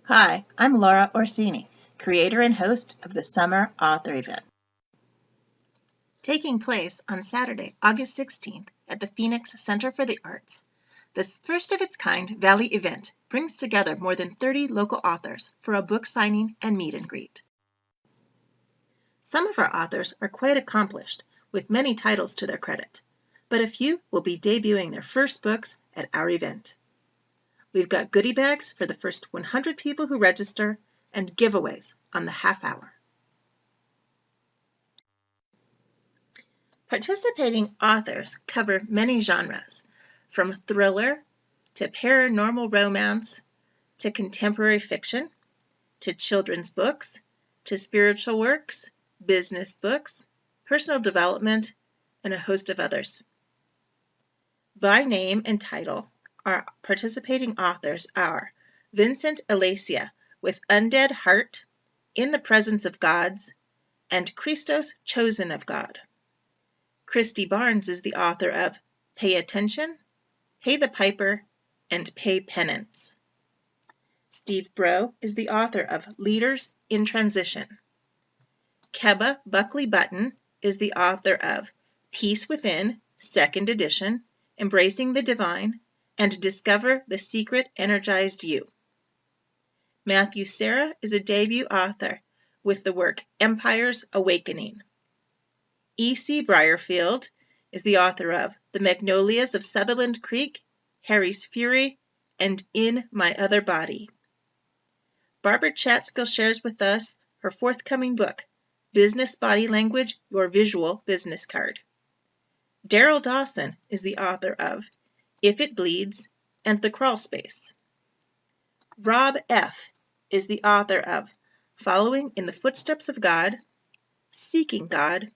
Hi, I'm Laura Orsini, creator and host of the Summer Author Event. Taking place on Saturday, August 16th at the Phoenix Center for the Arts, this first-of-its-kind Valley event brings together more than 30 local authors for a book signing and meet and greet. Some of our authors are quite accomplished, with many titles to their credit, but a few will be debuting their first books at our event. We've got goodie bags for the first 100 people who register and giveaways on the half hour. Participating authors cover many genres, from thriller to paranormal romance to contemporary fiction to children's books to spiritual works, business books, personal development, and a host of others. By name and title, our participating authors are Vincent Alacia with Undead Heart, In the Presence of Gods, and Christos Chosen of God. Christy Barnes is the author of Pay Attention, Pay the Piper, and Pay Penance. Steve Bro is the author of Leaders in Transition. Keba Buckley Button is the author of Peace Within, 2nd edition, Embracing the Divine, and Discover the Secret Energized You. Matthew Serra is a debut author with the work Empire's Awakening. E.C. Briarfield is the author of The Magnolias of Sutherland Creek, Harry's Fury, and In My Other Body. Barbara Chatskill shares with us her forthcoming book, Business Body Language, Your Visual Business Card. Daryl Dawson is the author of If It Bleeds and The Crawl Space. Rob F. is the author of Following in the Footsteps of God, Seeking God,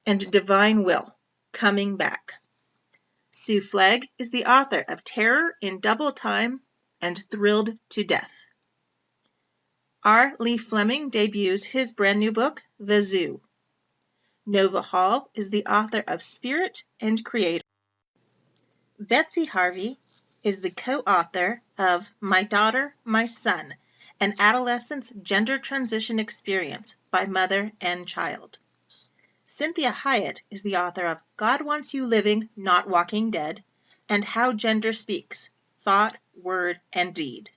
and Divine Will, Coming Back. Sue Flegg is the author of Terror in Double Time and Thrilled to Death. R. Lee Fleming debuts his brand new book, The Zoo. Nova Hall is the author of Spirit and Creator. Betsy Harvey is the co-author of My Daughter, My Son, an adolescent's gender transition experience by mother and child. Cynthia Hyatt is the author of God Wants You Living, Not Walking Dead, and How Gender Speaks, Thought, Word, and Deed.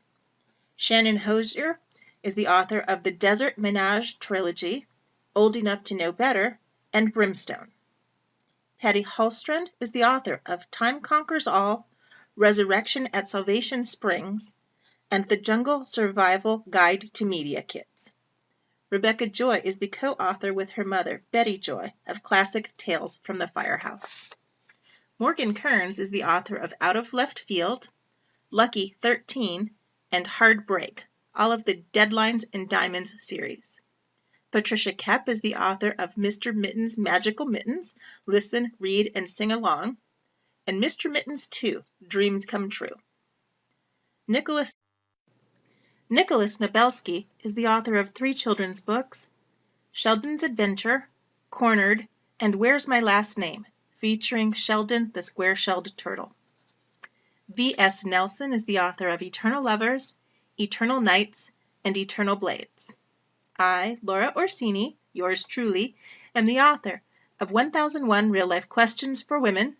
Shannon Hosier is the author of the Desert Menage trilogy, Old Enough to Know Better, and Brimstone. Patty Hallstrand is the author of Time Conquers All, Resurrection at Salvation Springs, and The Jungle Survival Guide to Media Kits. Rebecca Joy is the co-author with her mother, Betty Joy, of classic Tales from the Firehouse. Morgan Kearns is the author of Out of Left Field, Lucky 13, and Hard Break, all of the Deadlines and Diamonds series. Patricia Koepp is the author of Mr. Mittens' Magical Mittens, Listen, Read, and Sing Along, and Mr. Mittens 2, Dreams Come True. Nicholas Nabelsky is the author of 3 children's books, Sheldon's Adventure, Cornered, and Where's My Last Name, featuring Sheldon the square-shelled turtle. V.S. Nelson is the author of Eternal Lovers, Eternal Nights, and Eternal Blades. I, Laura Orsini, yours truly, am the author of 1001 Real-Life Questions for Women,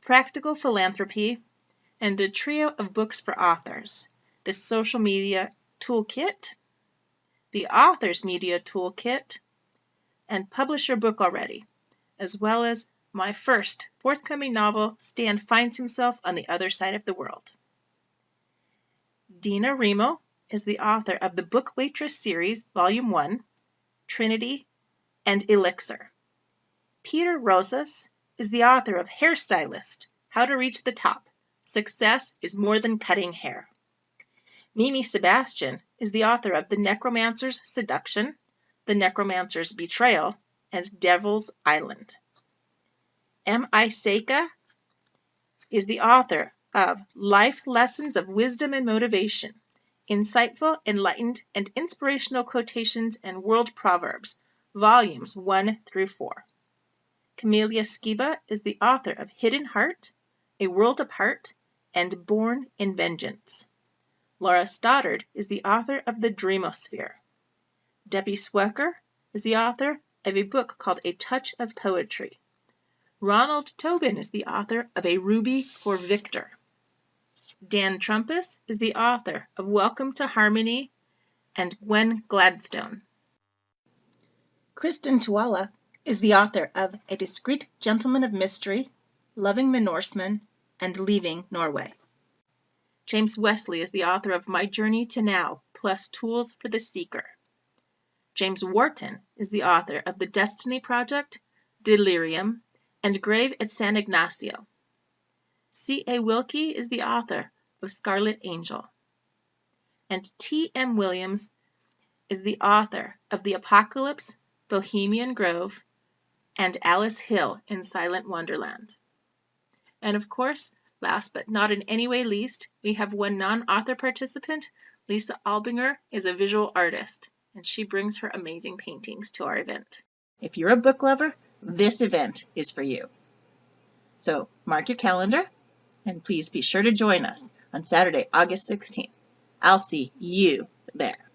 Practical Philanthropy, and a trio of books for authors, the Social Media Toolkit, the Author's Media Toolkit, and Publish Your Book Already, as well as my first forthcoming novel, Stan Finds Himself on the Other Side of the World. Dina Remo is the author of the Book Waitress series, Volume 1, Trinity, and Elixir. Peter Rosas is the author of Hairstylist, How to Reach the Top, Success is More Than Cutting Hair. Mimi Sebastian is the author of The Necromancer's Seduction, The Necromancer's Betrayal, and Devil's Island. M.I. Seika is the author of Life Lessons of Wisdom and Motivation, Insightful, Enlightened, and Inspirational Quotations and World Proverbs, Volumes 1 through 4. Camelia Skiba is the author of Hidden Heart, A World Apart, and Born in Vengeance. Laura Stoddard is the author of The Dreamosphere. Debbie Swecker is the author of a book called A Touch of Poetry. Ronald Tobin is the author of A Ruby for Victor. Dan Trumpus is the author of Welcome to Harmony and Gwen Gladstone. Kristen Tuala is the author of A Discreet Gentleman of Mystery, Loving the Norseman, and Leaving Norway. James Wesley is the author of My Journey to Now, plus Tools for the Seeker. James Wharton is the author of The Destiny Project, Delirium, and Grave at San Ignacio. C.A. Wilkie is the author of Scarlet Angel. And T.M. Williams is the author of The Apocalypse, Bohemian Grove, and Alice Hill in Silent Wonderland. And of course, last but not in any way least, we have one non-author participant. Lisa Albinger is a visual artist, and she brings her amazing paintings to our event. If you're a book lover, this event is for you. So mark your calendar, and please be sure to join us on Saturday, August 16th. I'll see you there.